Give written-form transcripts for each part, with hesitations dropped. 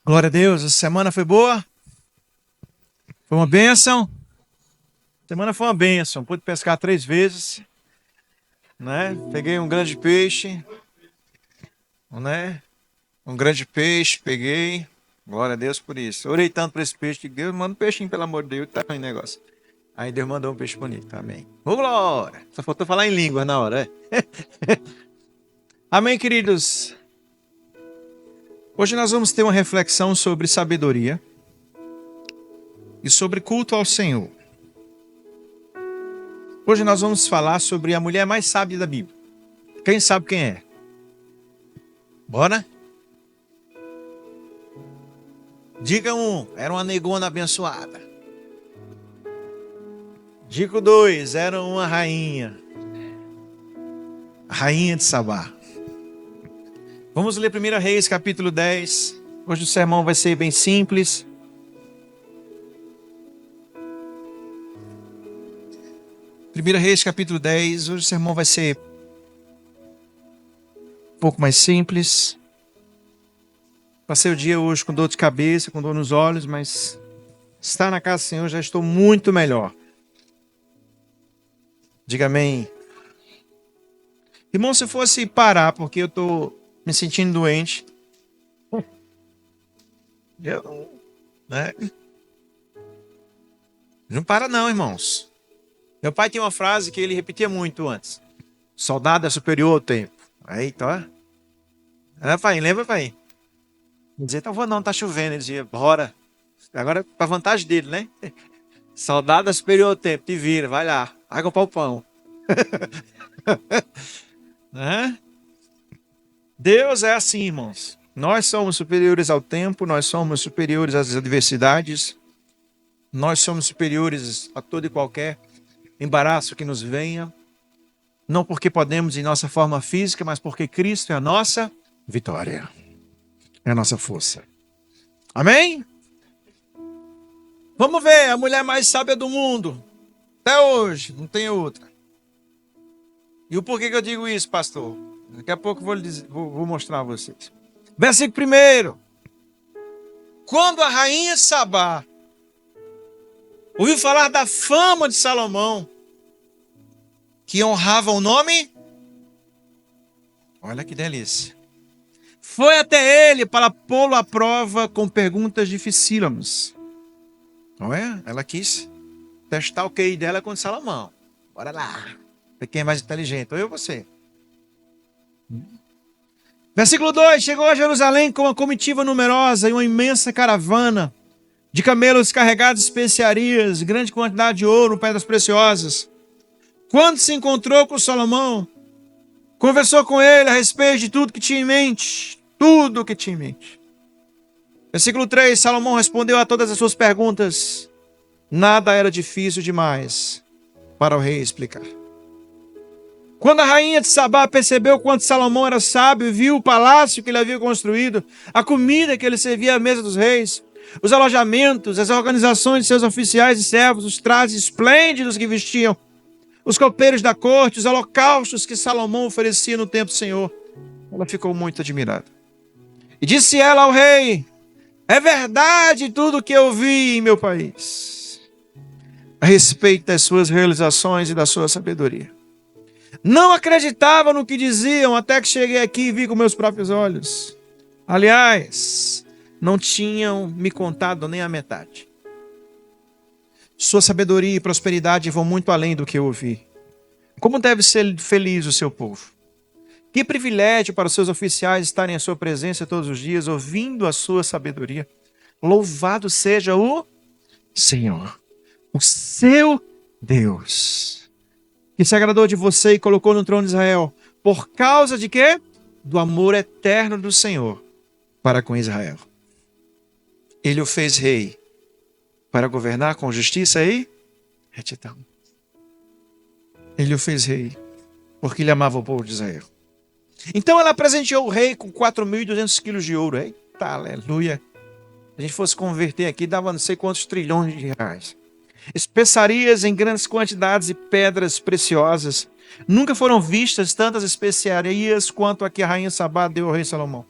Glória a Deus, a semana foi boa? Foi uma bênção? A semana foi uma bênção. Pude pescar 3 vezes, né? Peguei um grande peixe, né? Um grande peixe, peguei. Glória a Deus por isso. Orei tanto por esse peixe, que Deus manda um peixinho, pelo amor de Deus, que tá em negócio. Aí Deus mandou um peixe bonito, amém. Ô, glória! Só faltou falar em língua na hora, é? Amém, queridos? Hoje nós vamos ter uma reflexão sobre sabedoria e sobre culto ao Senhor. Hoje nós vamos falar sobre a mulher mais sábia da Bíblia. Quem sabe quem é? Bora? Dica 1, era uma negona abençoada. Dica 2, era uma rainha. A rainha de Sabá. Vamos ler 1 Reis, capítulo 10. Hoje o sermão vai ser bem simples. 1 Reis, capítulo 10. Hoje o sermão vai ser um pouco mais simples. Passei o dia hoje com dor de cabeça, com dor nos olhos, mas estar na casa do Senhor já estou muito melhor. Diga amém. Irmão, se fosse parar, porque eu estou me sentindo doente, eu né? Não para não, irmãos. Meu pai tinha uma frase que ele repetia muito antes. Soldado é superior ao tempo. Eita, ó. Pai, lembra, pai? Ele dizia, então vou não, tá chovendo. Ele dizia, bora. Agora, para vantagem dele, né? Soldado é superior ao tempo, te vira, vai lá. Vai comprar o pão. Né? Deus é assim, irmãos. Nós somos superiores ao tempo, nós somos superiores às adversidades, nós somos superiores a todo e qualquer embaraço que nos venha, não porque podemos em nossa forma física, mas porque Cristo é a nossa vitória, é a nossa força. Amém? Vamos ver a mulher mais sábia do mundo. Até hoje, não tem outra. E o porquê que eu digo isso, pastor? Daqui a pouco vou mostrar a vocês. Versículo 1. Quando a rainha Sabá ouviu falar da fama de Salomão, que honrava o nome, olha que delícia, foi até ele para pô-lo à prova com perguntas dificílimas. Não é? Ela quis testar o QI dela com Salomão. Bora lá. Quem é mais inteligente? Ou eu ou você? Versículo 2. Chegou a Jerusalém com uma comitiva numerosa e uma imensa caravana de camelos carregados de especiarias, grande quantidade de ouro, pedras preciosas. Quando se encontrou com Salomão, conversou com ele a respeito de tudo que tinha em mente. Tudo o que tinha em mente. Versículo 3. Salomão respondeu a todas as suas perguntas. Nada era difícil demais para o rei explicar. Quando a rainha de Sabá percebeu quanto Salomão era sábio e viu o palácio que ele havia construído, a comida que ele servia à mesa dos reis, os alojamentos, as organizações de seus oficiais e servos, os trajes esplêndidos que vestiam, os copeiros da corte, os holocaustos que Salomão oferecia no templo do Senhor, ela ficou muito admirada. E disse ela ao rei, é verdade tudo o que eu vi em meu país, a respeito das suas realizações e da sua sabedoria. Não acreditava no que diziam até que cheguei aqui e vi com meus próprios olhos. Aliás, não tinham me contado nem a metade. Sua sabedoria e prosperidade vão muito além do que eu ouvi. Como deve ser feliz o seu povo? Que privilégio para os seus oficiais estarem à sua presença todos os dias, ouvindo a sua sabedoria. Louvado seja o Senhor, o seu Deus, que se agradou de você e colocou no trono de Israel. Por causa de quê? Do amor eterno do Senhor para com Israel. Ele o fez rei para governar com justiça e retidão. Ele o fez rei porque ele amava o povo de Israel. Então ela presenteou o rei com 4.200 quilos de ouro. Eita, aleluia. Se a gente fosse converter aqui, dava não sei quantos trilhões de reais. Especiarias em grandes quantidades e pedras preciosas. Nunca foram vistas tantas especiarias quanto a que a rainha Sabá deu ao rei Salomão.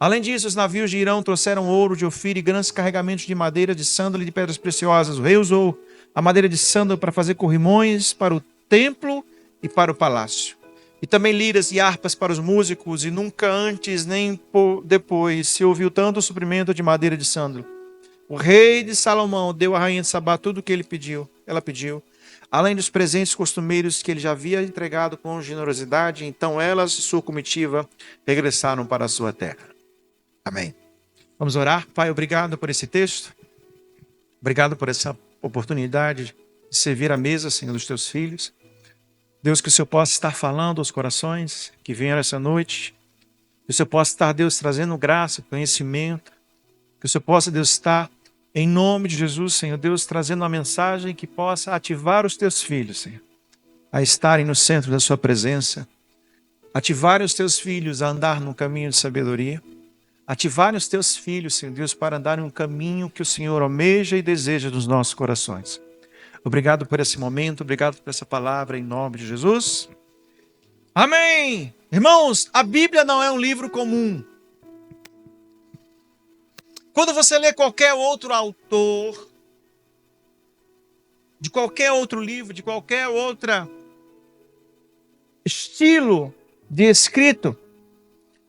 Além disso, os navios de Irão trouxeram ouro de Ofir e grandes carregamentos de madeira de sândalo e de pedras preciosas. O rei usou a madeira de sândalo para fazer corrimões para o templo e para o palácio. E também liras e harpas para os músicos, e nunca antes nem depois se ouviu tanto suprimento de madeira de sândalo. O rei de Salomão deu à rainha de Sabá tudo o que ela pediu, além dos presentes costumeiros que ele já havia entregado com generosidade. Então elas e sua comitiva regressaram para a sua terra. Amém. Vamos orar. Pai, obrigado por esse texto. Obrigado por essa oportunidade de servir à mesa, Senhor, dos teus filhos. Deus, que o Senhor possa estar falando aos corações que vieram essa noite. Que o Senhor possa estar, Deus, trazendo graça, conhecimento. Que o Senhor possa, Deus, estar, em nome de Jesus, Senhor, Deus, trazendo uma mensagem que possa ativar os teus filhos, Senhor, a estarem no centro da sua presença. Ativarem os teus filhos a andar no caminho de sabedoria. Ativarem os teus filhos, Senhor Deus, para andarem um caminho que o Senhor almeja e deseja nos nossos corações. Obrigado por esse momento, obrigado por essa palavra, em nome de Jesus. Amém! Irmãos, a Bíblia não é um livro comum. Quando você lê qualquer outro autor, de qualquer outro livro, de qualquer outro estilo de escrito,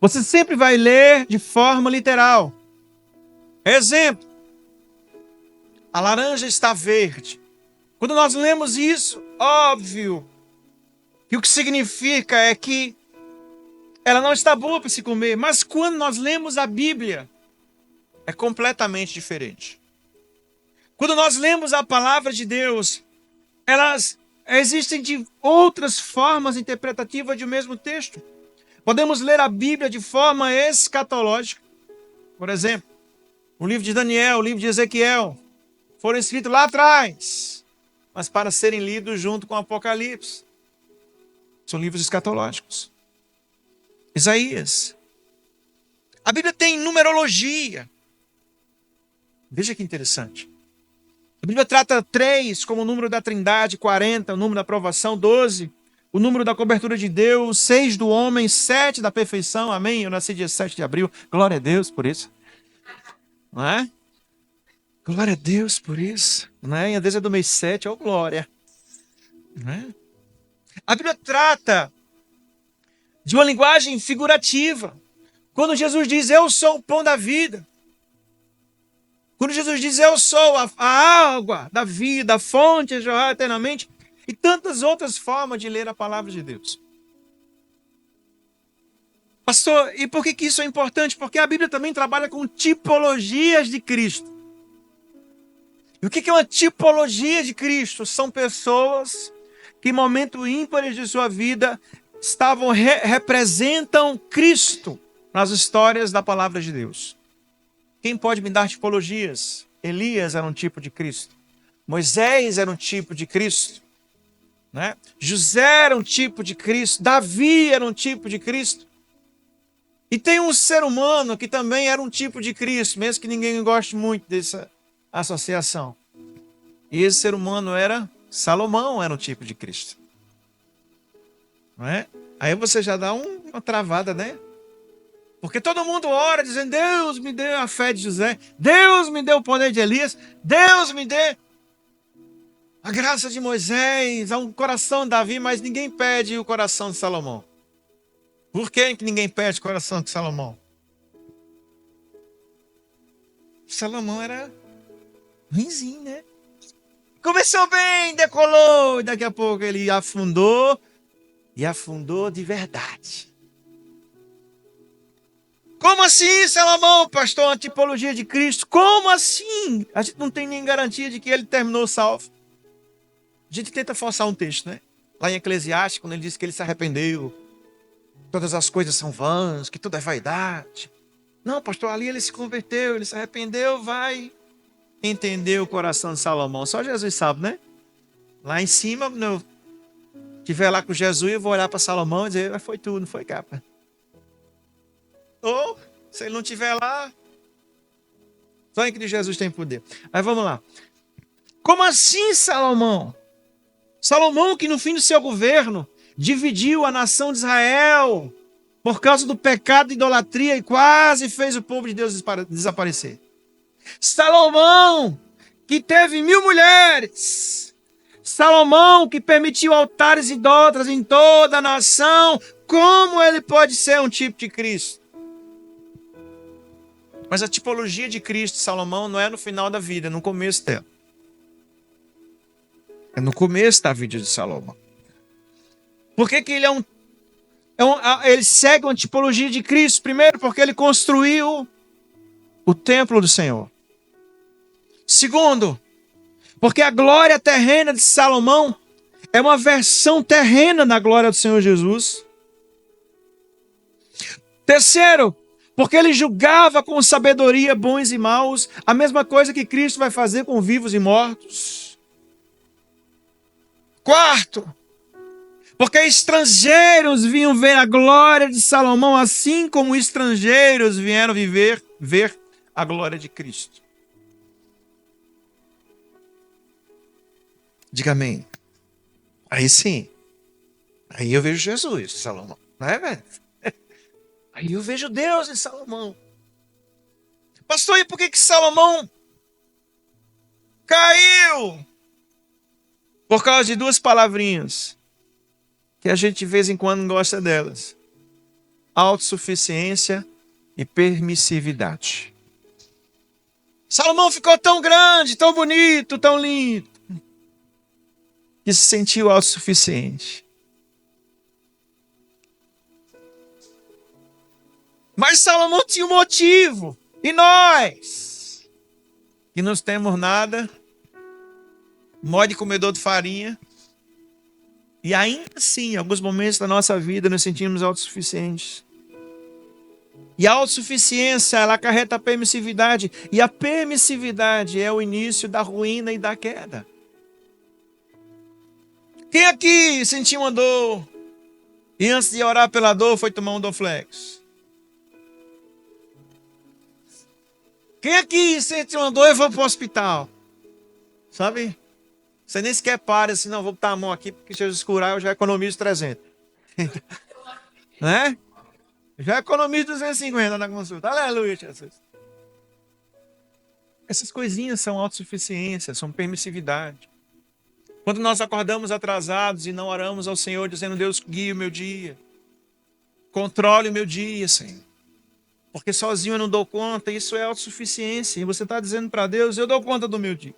você sempre vai ler de forma literal. Exemplo, a laranja está verde. Quando nós lemos isso, óbvio que o que significa é que ela não está boa para se comer. Mas quando nós lemos a Bíblia, é completamente diferente. Quando nós lemos a palavra de Deus, existem de outras formas interpretativas de um mesmo texto. Podemos ler a Bíblia de forma escatológica. Por exemplo, o livro de Daniel, o livro de Ezequiel, foram escritos lá atrás, mas para serem lidos junto com o Apocalipse. São livros escatológicos. Isaías. A Bíblia tem numerologia. Veja que interessante. A Bíblia trata 3 como o número da Trindade, 40, o número da aprovação, 12, o número da cobertura de Deus, 6 do homem, 7 da perfeição. Amém? Eu nasci dia 7 de abril. Glória a Deus por isso. Não é? Glória a Deus por isso. Não é? E às vezes é do mês 7, ó glória. Não é? A Bíblia trata de uma linguagem figurativa. Quando Jesus diz, eu sou o pão da vida. Quando Jesus diz, eu sou a água da vida, a fonte a jorrar eternamente. E tantas outras formas de ler a palavra de Deus. Pastor, e por que isso é importante? Porque a Bíblia também trabalha com tipologias de Cristo. E o que é uma tipologia de Cristo? São pessoas que em momentos ímpares de sua vida representam Cristo nas histórias da palavra de Deus. Quem pode me dar tipologias? Elias era um tipo de Cristo. Moisés era um tipo de Cristo. Né? José era um tipo de Cristo. Davi era um tipo de Cristo. E tem um ser humano que também era um tipo de Cristo, mesmo que ninguém goste muito dessa associação. E esse ser humano era Salomão, era um tipo de Cristo. Não é? Aí você já dá uma travada, né? Porque todo mundo ora dizendo, Deus me deu a fé de José, Deus me deu o poder de Elias, Deus me deu a graça de Moisés, há um coração de Davi, mas ninguém pede o coração de Salomão. Por que ninguém pede o coração de Salomão? Salomão era ruinzinho, né? Começou bem, decolou, e daqui a pouco ele afundou, e afundou de verdade. Como assim, Salomão, pastor, uma tipologia de Cristo? Como assim? A gente não tem nem garantia de que ele terminou salvo. A gente tenta forçar um texto, né? Lá em Eclesiastes, quando ele diz que ele se arrependeu, todas as coisas são vãs, que tudo é vaidade. Não, pastor, ali ele se converteu, ele se arrependeu, vai entender o coração de Salomão. Só Jesus sabe, né? Lá em cima, quando eu estiver lá com Jesus, eu vou olhar para Salomão e dizer, foi tudo, não foi capa. Ou, se ele não estiver lá, só em que Jesus tem poder. Aí vamos lá. Como assim, Salomão? Salomão que no fim do seu governo dividiu a nação de Israel por causa do pecado de idolatria e quase fez o povo de Deus desaparecer. Salomão, que teve 1000 mulheres. Salomão, que permitiu altares idólatras em toda a nação. Como ele pode ser um tipo de Cristo? Mas a tipologia de Cristo, Salomão, não é no final da vida, é no começo dela. É no começo da vida de Salomão. Por que ele ele segue uma tipologia de Cristo? Primeiro, porque ele construiu o templo do Senhor. Segundo, porque a glória terrena de Salomão é uma versão terrena da glória do Senhor Jesus. Terceiro, porque ele julgava com sabedoria bons e maus, a mesma coisa que Cristo vai fazer com vivos e mortos. Quarto, porque estrangeiros vinham ver a glória de Salomão, assim como estrangeiros vieram ver a glória de Cristo. Diga amém. Aí sim. Aí eu vejo Jesus, Salomão. Não é, velho? Aí eu vejo Deus em Salomão. Pastor, e por que Salomão caiu? Por causa de 2 palavrinhas que a gente de vez em quando gosta delas: autossuficiência e permissividade. Salomão ficou tão grande, tão bonito, tão lindo, que se sentiu autossuficiente. Mas Salomão tinha um motivo. E nós, que não temos nada, morde comedor de farinha, e ainda assim, em alguns momentos da nossa vida, nos sentimos autossuficientes. E a autossuficiência, ela acarreta a permissividade. E a permissividade é o início da ruína e da queda. Quem aqui sentiu uma dor e antes de orar pela dor foi tomar um Dorflex? Quem aqui sentiu uma dor e foi para o hospital? Sabe? Você nem sequer para assim, não, vou botar a mão aqui, porque se Jesus curar eu já economizo 300. Né? Já economizo 250 na consulta. Aleluia, Jesus. Essas coisinhas são autossuficiência, são permissividade. Quando nós acordamos atrasados e não oramos ao Senhor, dizendo: Deus, guie o meu dia. Controle o meu dia, Senhor. Porque sozinho eu não dou conta, isso é autossuficiência. E você está dizendo para Deus: eu dou conta do meu dia.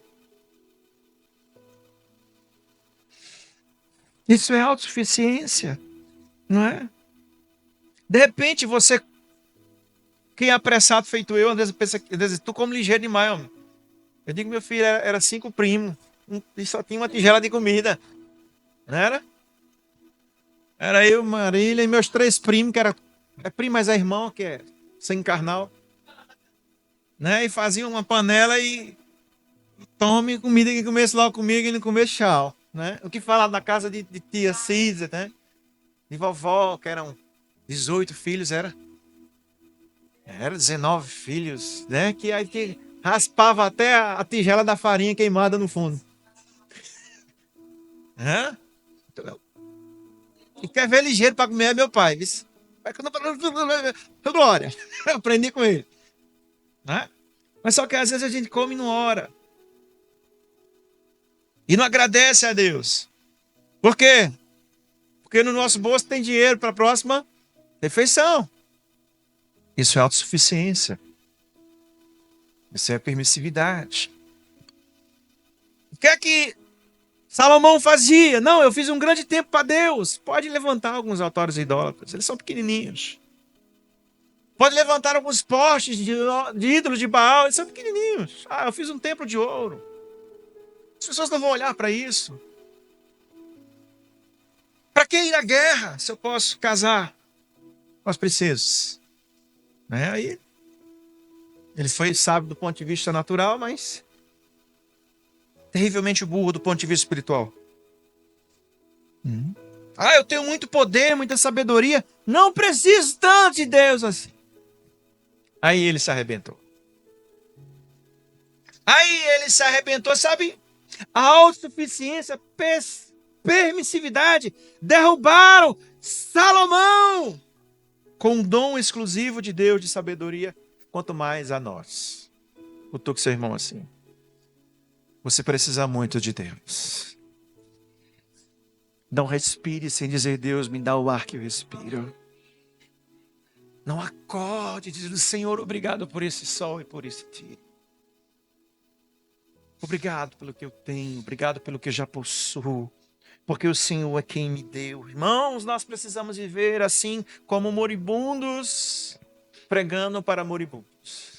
Isso é autossuficiência, não é? De repente você, quem é apressado feito eu, às vezes pensa, tu come ligeiro demais, homem. Eu digo, meu filho, era 5 primos, e só tinha uma tigela de comida, não era? Era eu, Marília e meus 3 primos, que era primo, mas é irmão, que é sem carnal, né? E faziam uma panela e tome comida, que comesse logo comigo e não comesse tchau, né? O que falar na casa de tia Cisa, né? De vovó, que eram 18 filhos, era 19 filhos, né? Que aí que raspava até a tigela da farinha queimada no fundo. Hã? E quer ver ligeiro para comer é meu pai. Glória. Eu aprendi com ele. Né? Mas só que às vezes a gente come e não ora. E não agradece a Deus. Por quê? Porque no nosso bolso tem dinheiro para a próxima refeição. Isso é autossuficiência. Isso é permissividade. O que é que Salomão fazia? Não, eu fiz um grande templo para Deus. Pode levantar alguns altares idólatras. Eles são pequenininhos. Pode levantar alguns postes de ídolos de Baal. Eles são pequenininhos. Ah, eu fiz um templo de ouro. As pessoas não vão olhar para isso. Para que ir à guerra se eu posso casar com as princesas? Né? Aí, ele foi sábio do ponto de vista natural, mas terrivelmente burro do ponto de vista espiritual. Ah, eu tenho muito poder, muita sabedoria. Não preciso tanto de Deus assim. Aí ele se arrebentou. Sabe? A autossuficiência, permissividade derrubaram Salomão. com um dom exclusivo de Deus de sabedoria, quanto mais a nós. Cutuque seu irmão assim. Você precisa muito de Deus. Não respire sem dizer: Deus, me dá o ar que eu respiro. Não acorde dizendo: Senhor, obrigado por esse sol e por esse dia. Obrigado pelo que eu tenho, obrigado pelo que eu já possuo, porque o Senhor é quem me deu. Irmãos, nós precisamos viver assim como moribundos, pregando para moribundos.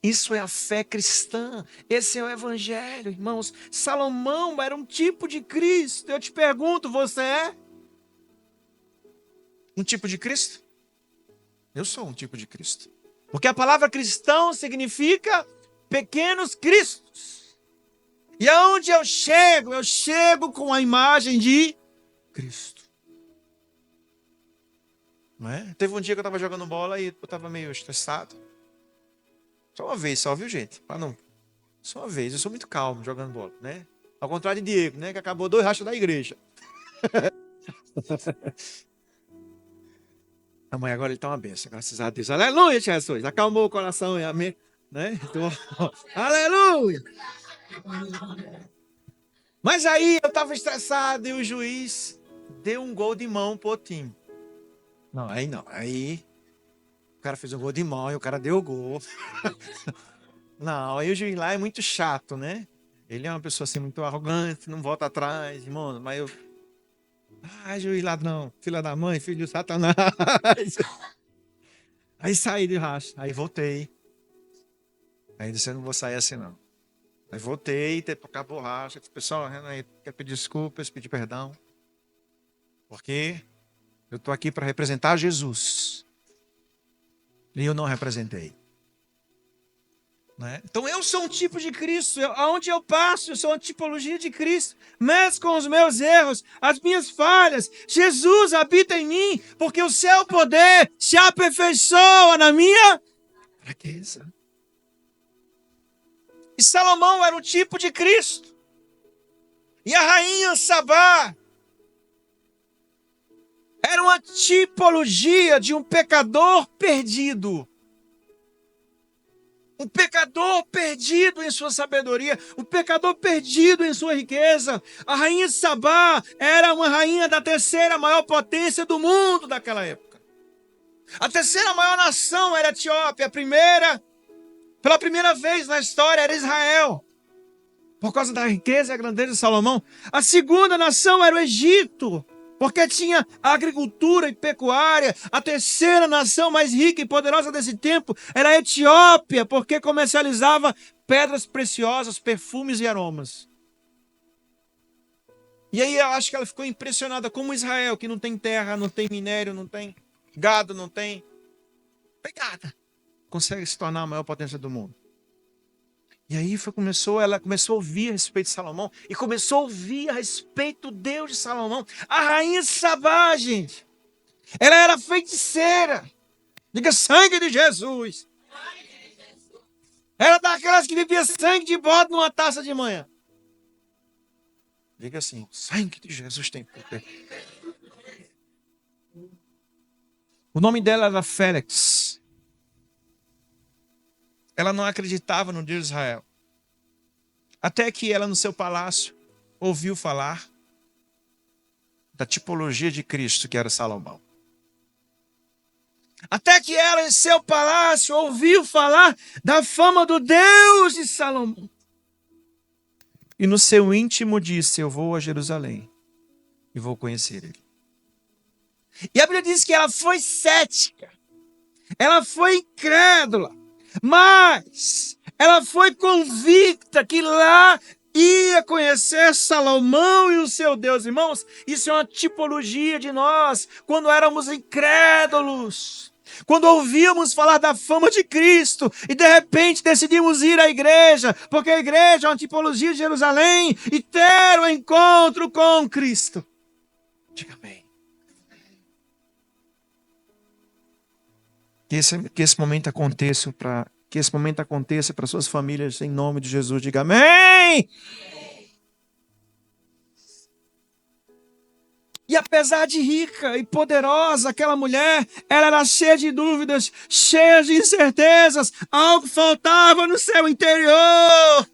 Isso é a fé cristã, esse é o evangelho, irmãos. Salomão era um tipo de Cristo. Eu te pergunto, você é um tipo de Cristo? Eu sou um tipo de Cristo. Porque a palavra cristão significa pequenos cristos. E aonde eu chego com a imagem de Cristo. Não é? Teve um dia que eu estava jogando bola e eu estava meio estressado. Só uma vez, só, viu, gente? Para não. Só uma vez. Eu sou muito calmo jogando bola, né? Ao contrário de Diego, né? Que acabou 2 rachas da igreja. A mãe agora ele está uma benção, graças a Deus. Aleluia, Jesus. Acalmou o coração, amém. Né? Então, aleluia. Mas aí eu estava estressado e o juiz deu um gol de mão pro time. Não. Aí o cara fez um gol de mão e o cara deu o gol. Não, aí o juiz lá é muito chato, né? Ele é uma pessoa assim muito arrogante, não volta atrás, irmão. Mas eu... juiz ladrão, filha da mãe, filho de Satanás. Aí saí de racha, aí voltei. Aí disse: eu não vou sair assim não. Aí voltei, acabou a racha. Pessoal, aí quero pedir desculpas, pedir perdão. Porque eu estou aqui para representar Jesus. E eu não representei. Né? Então eu sou um tipo de Cristo. Aonde eu passo, eu sou uma tipologia de Cristo. Mesmo com os meus erros, as minhas falhas. Jesus habita em mim, porque o seu poder se aperfeiçoa na minha fraqueza. E Salomão era um tipo de Cristo. E a rainha Sabá era uma tipologia de um pecador perdido. Um pecador perdido em sua sabedoria. Um pecador perdido em sua riqueza. A rainha Sabá era uma rainha da 3ª maior potência do mundo daquela época. A 3ª maior nação era a Etiópia. Pela primeira vez na história, era Israel. Por causa da riqueza e a grandeza de Salomão. A 2ª nação era o Egito. Porque tinha agricultura e pecuária. A 3ª nação mais rica e poderosa desse tempo era a Etiópia, porque comercializava pedras preciosas, perfumes e aromas. E aí eu acho que ela ficou impressionada como Israel, que não tem terra, não tem minério, não tem gado, não tem pegada, consegue se tornar a maior potência do mundo. E aí ela começou a ouvir a respeito de Salomão e começou a ouvir a respeito do Deus de Salomão. A rainha Sabá, gente, ela era feiticeira. Diga: sangue de Jesus. Era daquelas que bebia sangue de bode numa taça de manhã. Diga assim: sangue de Jesus tem poder. O nome dela era Félix. Ela não acreditava no Deus de Israel. Até que ela, no seu palácio, ouviu falar da tipologia de Cristo, que era Salomão. Até que ela, em seu palácio, ouviu falar da fama do Deus de Salomão. E no seu íntimo disse: eu vou a Jerusalém e vou conhecer ele. E a Bíblia diz que ela foi cética. Ela foi incrédula. Mas ela foi convicta que lá ia conhecer Salomão e o seu Deus. Irmãos, isso é uma tipologia de nós, quando éramos incrédulos. Quando ouvíamos falar da fama de Cristo e de repente decidimos ir à igreja, porque a igreja é uma tipologia de Jerusalém, e ter um encontro com Cristo. Diga amém. Que esse momento aconteça para suas famílias, em nome de Jesus. Diga amém. E apesar de rica e poderosa, aquela mulher, ela era cheia de dúvidas, cheia de incertezas. Algo faltava no seu interior.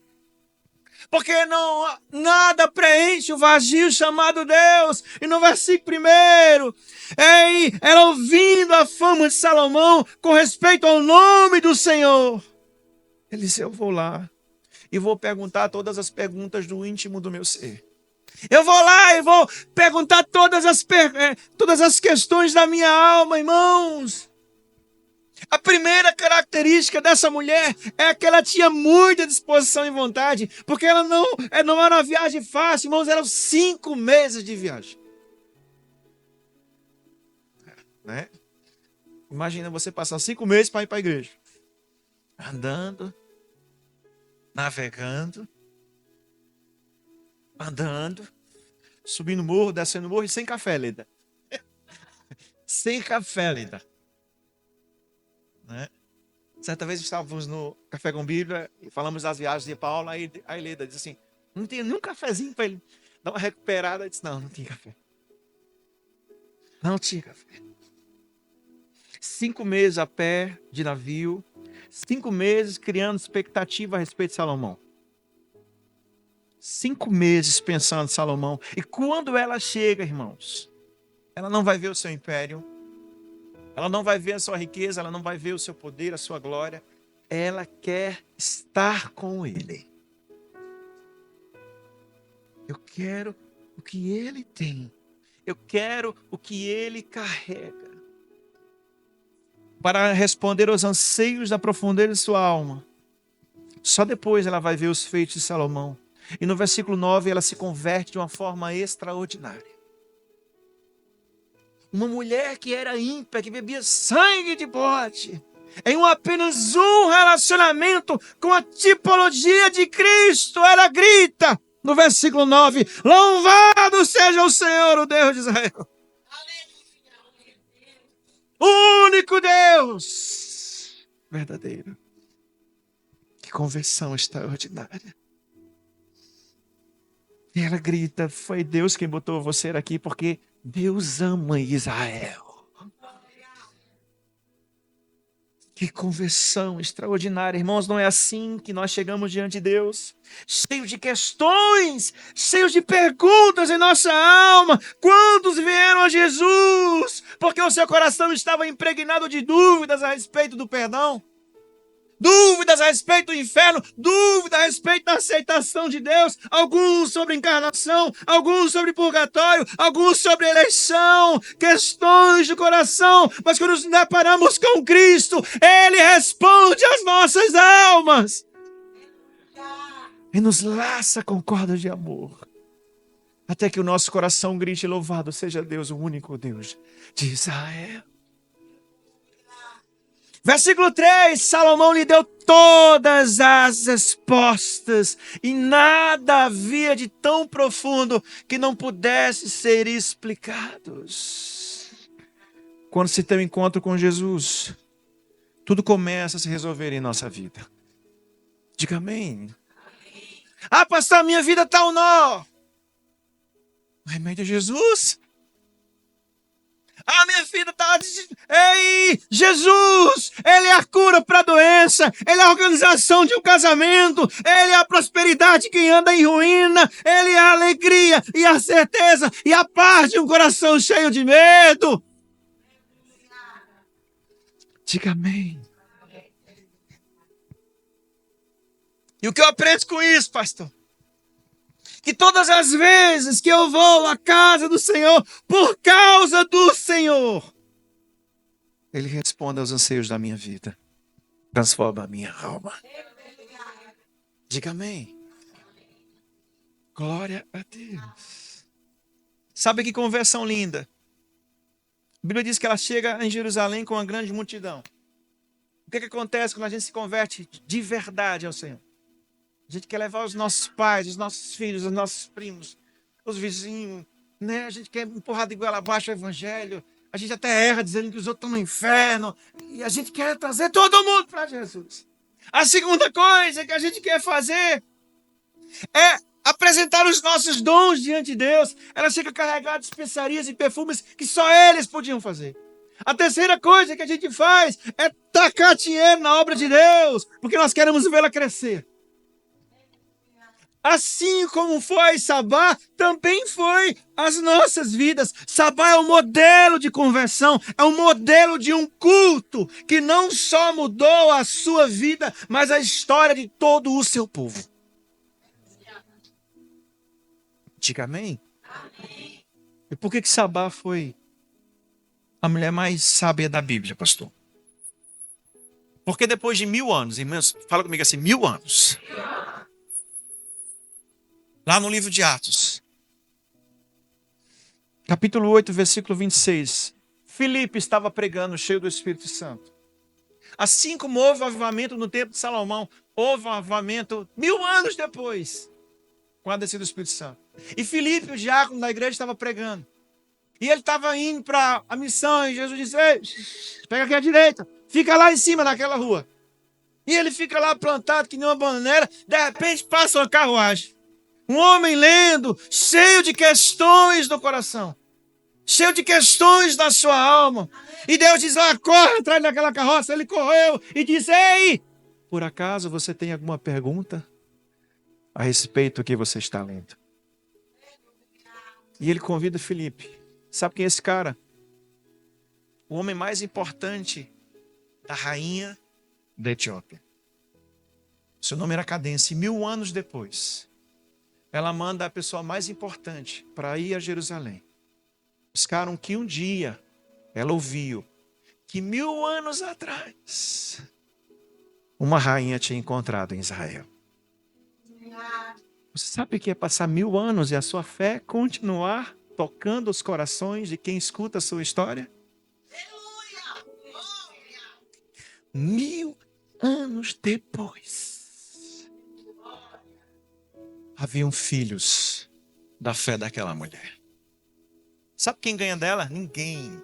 Porque não, nada preenche o vazio chamado Deus. E no versículo 1, ela ouvindo a fama de Salomão com respeito ao nome do Senhor. Ele disse, eu vou lá e vou perguntar todas as perguntas do íntimo do meu ser. Eu vou lá e vou perguntar todas as questões da minha alma, irmãos. A primeira característica dessa mulher é que ela tinha muita disposição e vontade, porque ela não era uma viagem fácil, irmãos, eram 5 meses de viagem. Né? Imagina você passar 5 meses para ir para a igreja. Andando, navegando, andando, subindo morro, descendo morro e sem café, Lida. Sem café, Lida. Né? Certa vez estávamos no Café com Bíblia e falamos das viagens de Paulo, aí a Lida disse assim, não tem nenhum cafezinho para ele dar uma recuperada. Eu disse, não tinha café. Não tinha café. 5 meses a pé de navio, 5 meses criando expectativa a respeito de Salomão. 5 meses pensando em Salomão. E quando ela chega, irmãos, ela não vai ver o seu império, ela não vai ver a sua riqueza, ela não vai ver o seu poder, a sua glória. Ela quer estar com ele. Eu quero o que ele tem. Eu quero o que ele carrega. Para responder aos anseios da profundeza de sua alma. Só depois ela vai ver os feitos de Salomão. E no versículo 9 ela se converte de uma forma extraordinária. Uma mulher que era ímpia, que bebia sangue de bode, em apenas um relacionamento com a tipologia de Cristo, ela grita no versículo 9, louvado seja o Senhor, o Deus de Israel. O único Deus verdadeiro. Que conversão extraordinária. E ela grita, foi Deus quem botou você aqui, porque Deus ama Israel. Que conversão extraordinária. Irmãos, não é assim que nós chegamos diante de Deus? Cheio de questões, cheios de perguntas em nossa alma. Quantos vieram a Jesus? Porque o seu coração estava impregnado de dúvidas a respeito do perdão. Dúvidas a respeito do inferno, dúvidas a respeito da aceitação de Deus, alguns sobre encarnação, alguns sobre purgatório, alguns sobre eleição, questões do coração, mas quando nos deparamos com Cristo, Ele responde às nossas almas e nos laça com cordas de amor, até que o nosso coração grite, louvado seja Deus, o único Deus de Israel. Versículo 3, Salomão lhe deu todas as respostas e nada havia de tão profundo que não pudesse ser explicados. Quando se tem um encontro com Jesus, tudo começa a se resolver em nossa vida. Diga amém. Ah, pastor, minha vida está um nó. O remédio é Jesus. Ah, minha vida está... Ei, Jesus, Ele é a cura para a doença, Ele é a organização de um casamento, Ele é a prosperidade que anda em ruína, Ele é a alegria e a certeza e a paz de um coração cheio de medo. Diga amém. E o que eu aprendo com isso, pastor? Que todas as vezes que eu vou à casa do Senhor, por causa do Senhor, Ele responde aos anseios da minha vida. Transforma a minha alma. Diga amém. Glória a Deus. Sabe que conversão linda. A Bíblia diz que ela chega em Jerusalém com uma grande multidão. O que acontece quando a gente se converte de verdade ao Senhor? A gente quer levar os nossos pais, os nossos filhos, os nossos primos, os vizinhos, né? A gente quer empurrar de goela abaixo o evangelho. A gente até erra dizendo que os outros estão no inferno. E a gente quer trazer todo mundo para Jesus. A segunda coisa que a gente quer fazer é apresentar os nossos dons diante de Deus. Ela chega carregada de especiarias e perfumes que só eles podiam fazer. A terceira coisa que a gente faz é tacar dinheiro na obra de Deus, porque nós queremos vê-la crescer. Assim como foi Sabá, também foi as nossas vidas. Sabá é um modelo de conversão, é um modelo de um culto que não só mudou a sua vida, mas a história de todo o seu povo. Diga amém? E por que Sabá foi a mulher mais sábia da Bíblia, pastor? Porque depois de 1000 anos, irmãos, fala comigo assim, 1000 anos. Lá no livro de Atos, capítulo 8, versículo 26. Filipe estava pregando, cheio do Espírito Santo. Assim como houve avivamento no tempo de Salomão, houve avivamento 1000 anos depois, com a descida do Espírito Santo. E Filipe, o diácono da igreja, estava pregando. E ele estava indo para a missão, e Jesus disse, ei, pega aqui à direita, fica lá em cima naquela rua. E ele fica lá plantado que nem uma bananeira, de repente passa uma carruagem. Um homem lendo, cheio de questões no coração. Cheio de questões na sua alma. E Deus diz, corre atrás daquela carroça. Ele correu e disse, ei, por acaso você tem alguma pergunta a respeito do que você está lendo? E ele convida Filipe. Sabe quem é esse cara? O homem mais importante da rainha da Etiópia. Seu nome era Cadência. E 1000 anos depois, ela manda a pessoa mais importante para ir a Jerusalém. Buscaram que um dia ela ouviu que 1000 anos atrás uma rainha tinha encontrado em Israel. Você sabe o que é passar 1000 anos e a sua fé continuar tocando os corações de quem escuta a sua história? 1000 anos depois, haviam filhos da fé daquela mulher. Sabe quem ganha dela? Ninguém.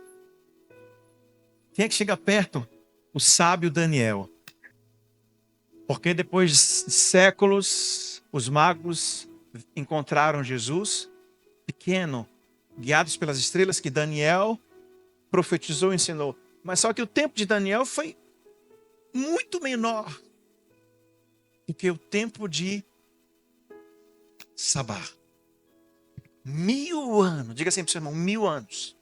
Quem é que chega perto? O sábio Daniel. Porque depois de séculos, os magos encontraram Jesus, pequeno, guiados pelas estrelas que Daniel profetizou e ensinou. Mas só que o tempo de Daniel foi muito menor do que o tempo de Sabá. 1000 anos. Diga assim para o seu irmão, 1000 anos.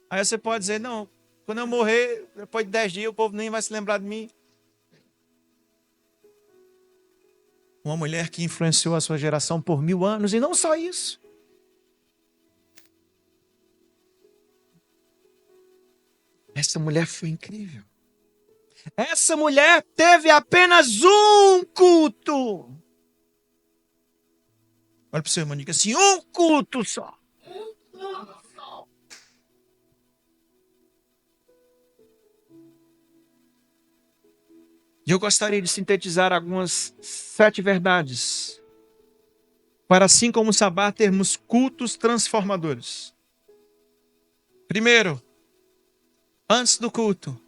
Aí você pode dizer, não, quando eu morrer, depois de 10 dias, o povo nem vai se lembrar de mim. Uma mulher que influenciou a sua geração por 1000 anos, e não só isso. Essa mulher foi incrível. Essa mulher teve apenas um culto. Olha para o seu irmão e diga assim, um culto só. E eu gostaria de sintetizar algumas 7 verdades. Para assim como Sabá termos cultos transformadores. Primeiro, antes do culto,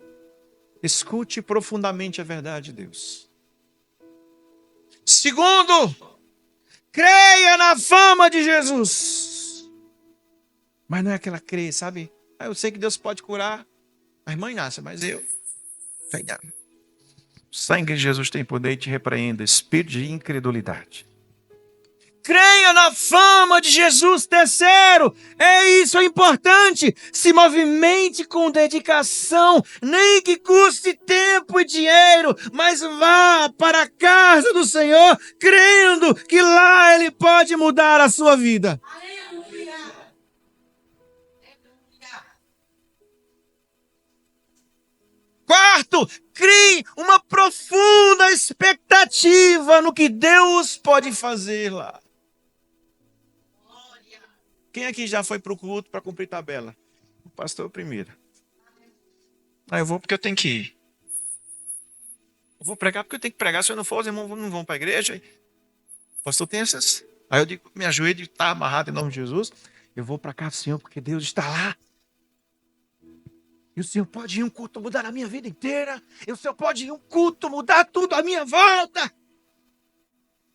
escute profundamente a verdade de Deus. Segundo, creia na fama de Jesus. Mas não é aquela crer, sabe? Eu sei que Deus pode curar a irmã Inácia, mas eu... O sangue de Jesus tem poder e te repreenda, espírito de incredulidade. Creia na fama de Jesus. Terceiro, isso é importante. Se movimente com dedicação, nem que custe tempo e dinheiro, mas vá para a casa do Senhor, crendo que lá Ele pode mudar a sua vida. Aleluia. Quarto, crie uma profunda expectativa no que Deus pode fazer lá. Quem aqui já foi para o culto para cumprir tabela? O pastor primeiro. Eu vou porque eu tenho que ir. Eu vou pregar porque eu tenho que pregar. Se eu não for, os irmãos não vão para a igreja. O pastor tem essas. Aí eu digo, me ajoelho, está amarrado em nome de Jesus. Eu vou para cá, Senhor, porque Deus está lá. E o Senhor pode ir um culto mudar a minha vida inteira. E o Senhor pode ir um culto mudar tudo à minha volta.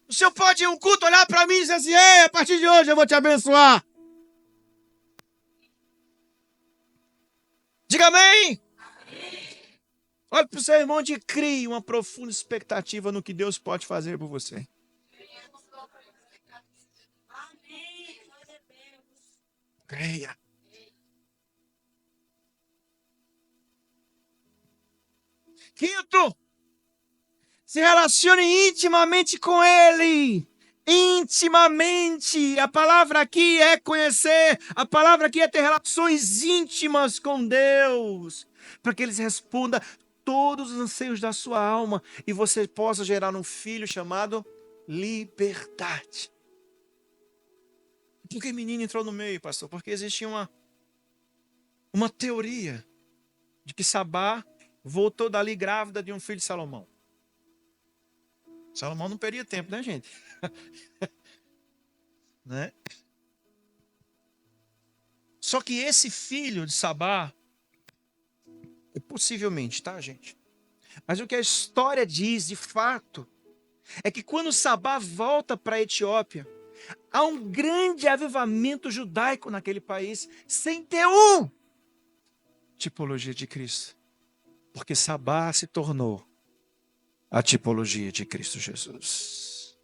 O senhor pode ir um culto, olhar para mim e dizer assim: ei, a partir de hoje eu vou te abençoar. Diga amém. Olha para o seu irmão e crie uma profunda expectativa no que Deus pode fazer por você. Creia. Quinto, se relacione intimamente com Ele. Intimamente. A palavra aqui é conhecer. A palavra aqui é ter relações íntimas com Deus. Para que Ele responda todos os anseios da sua alma e você possa gerar um filho chamado liberdade. Por que menino entrou no meio, pastor? Porque existia uma teoria de que Sabá voltou dali grávida de um filho de Salomão. Salomão não perdia tempo, né, gente? Né? Só que esse filho de Sabá, possivelmente, tá, gente? Mas o que a história diz, de fato, é que quando Sabá volta para a Etiópia, há um grande avivamento judaico naquele país, sem ter tipologia de Cristo. Porque Sabá se tornou a tipologia de Cristo Jesus.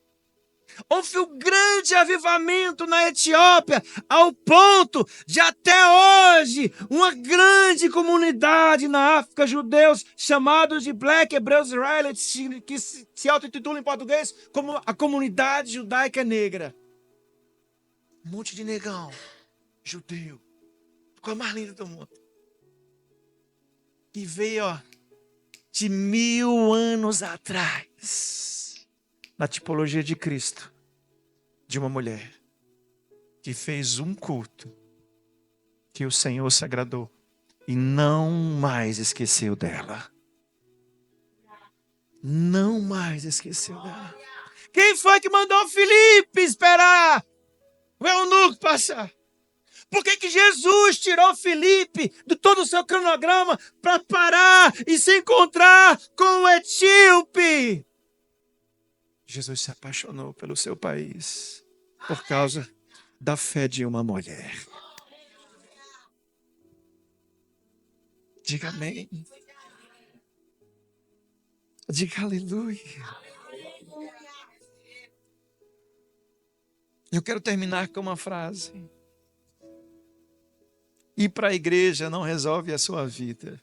Houve um grande avivamento na Etiópia, ao ponto de até hoje, uma grande comunidade na África, judeus chamados de Black Hebrew Israelites, que se auto-intitulam em português como a comunidade judaica negra. Um monte de negão, judeu, coisa mais linda do mundo. E veio, de 1000 anos atrás, na tipologia de Cristo, de uma mulher que fez um culto que o Senhor se agradou e não mais esqueceu dela. Não mais esqueceu dela. Quem foi que mandou Filipe esperar o eunuco passar? Por que Jesus tirou Filipe de todo o seu cronograma para parar e se encontrar com o etíope? Jesus se apaixonou pelo seu país por causa da fé de uma mulher. Diga amém. Diga aleluia. Eu quero terminar com uma frase. Ir para a igreja não resolve a sua vida.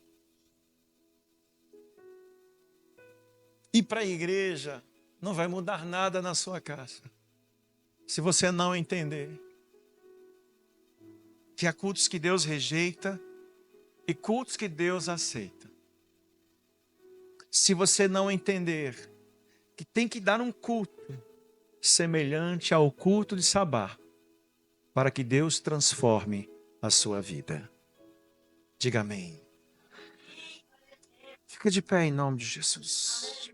Ir para a igreja não vai mudar nada na sua casa. Se você não entender que há cultos que Deus rejeita e cultos que Deus aceita. Se você não entender que tem que dar um culto semelhante ao culto de Sabá, para que Deus transforme a sua vida. Diga amém. Fica de pé em nome de Jesus.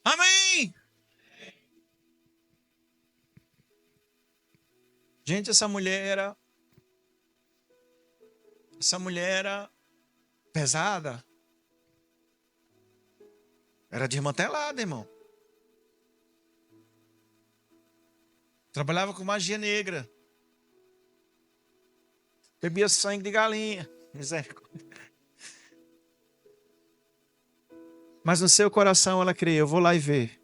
Amém! Gente, essa mulher era pesada. Era desmantelada, irmão. Trabalhava com magia negra. Bebia sangue de galinha. Misericórdia. Mas no seu coração ela crê, eu vou lá e ver.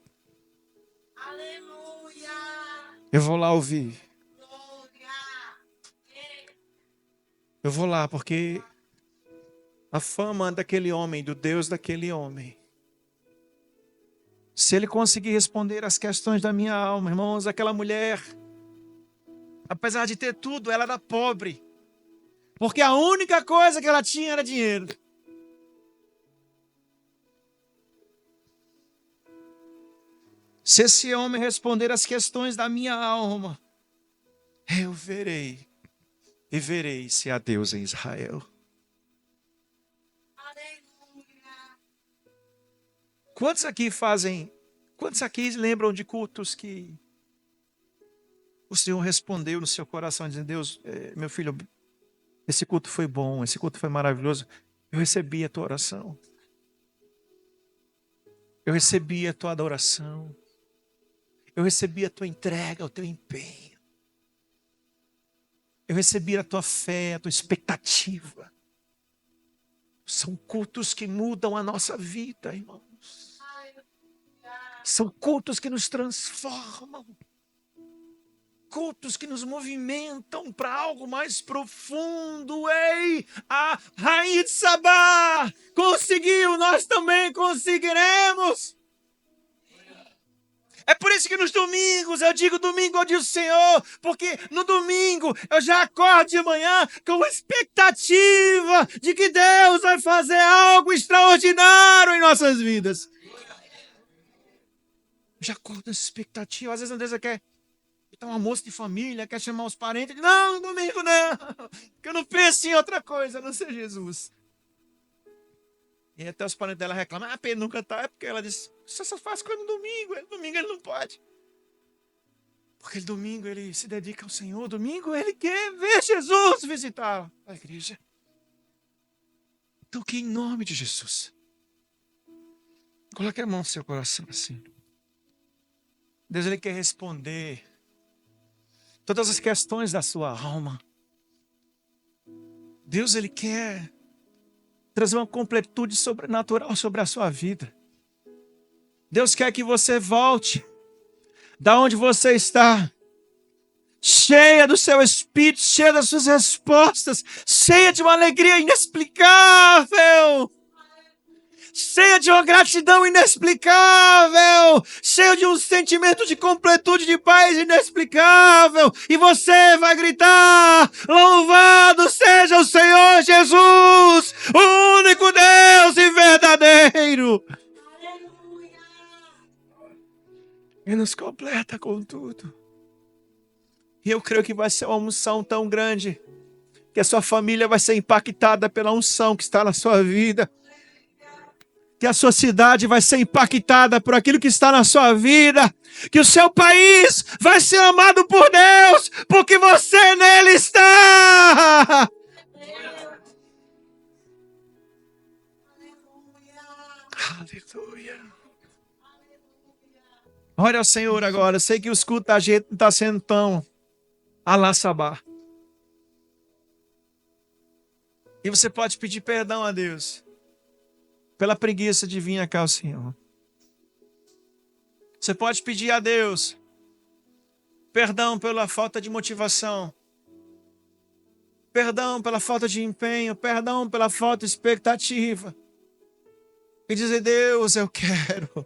Aleluia. Eu vou lá ouvir. Eu vou lá porque a fama daquele homem, do Deus daquele homem, se ele conseguir responder às questões da minha alma, irmãos, aquela mulher, apesar de ter tudo, ela era pobre. Porque a única coisa que ela tinha era dinheiro. Se esse homem responder às questões da minha alma, eu verei e verei se há Deus em Israel. Quantos aqui lembram de cultos que o Senhor respondeu no seu coração, dizendo: Deus, meu filho, esse culto foi bom, esse culto foi maravilhoso. Eu recebi a tua oração. Eu recebi a tua adoração. Eu recebi a tua entrega, o teu empenho. Eu recebi a tua fé, a tua expectativa. São cultos que mudam a nossa vida, irmãos. São cultos que nos transformam. Cultos que nos movimentam para algo mais profundo. Ei, a rainha de Sabá conseguiu, nós também conseguiremos. É por isso que nos domingos, eu digo domingo ao dia do Senhor, porque no domingo eu já acordo de manhã com expectativa de que Deus vai fazer algo extraordinário em nossas vidas. Já acordo com expectativa. Às vezes Deus quer um almoço de família, quer chamar os parentes. Não, no domingo não, que eu não penso em outra coisa, a não ser Jesus. E até os parentes dela reclamam: Pedro nunca está. É porque ela diz: você só faz coisa no domingo. Domingo ele não pode. Porque domingo ele se dedica ao Senhor. Domingo ele quer ver Jesus visitar a igreja. Então que em nome de Jesus, coloque a mão no seu coração assim. Deus, ele quer responder todas as questões da sua alma. Deus, ele quer trazer uma completude sobrenatural sobre a sua vida. Deus quer que você volte da onde você está, cheia do seu espírito, cheia das suas respostas, cheia de uma alegria inexplicável, cheia de uma gratidão inexplicável, cheia de um sentimento de completude, de paz inexplicável. E você vai gritar: louvado seja o Senhor Jesus, o único Deus e verdadeiro. E nos completa com tudo. E eu creio que vai ser uma unção tão grande que a sua família vai ser impactada pela unção que está na sua vida. Que a sua cidade vai ser impactada por aquilo que está na sua vida. Que o seu país vai ser amado por Deus, porque você nele está. Aleluia. Olha ao Senhor agora. Eu sei que os cultos da gente não está sendo tão alá sabá. E você pode pedir perdão a Deus pela preguiça de vir aqui ao Senhor. Você pode pedir a Deus perdão pela falta de motivação, perdão pela falta de empenho, perdão pela falta de expectativa. E dizer: Deus, eu quero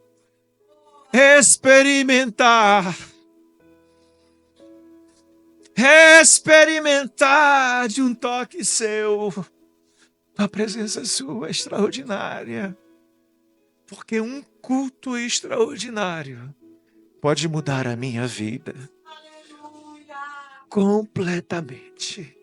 experimentar de um toque seu, a presença sua extraordinária. Porque um culto extraordinário pode mudar a minha vida. Aleluia. Completamente.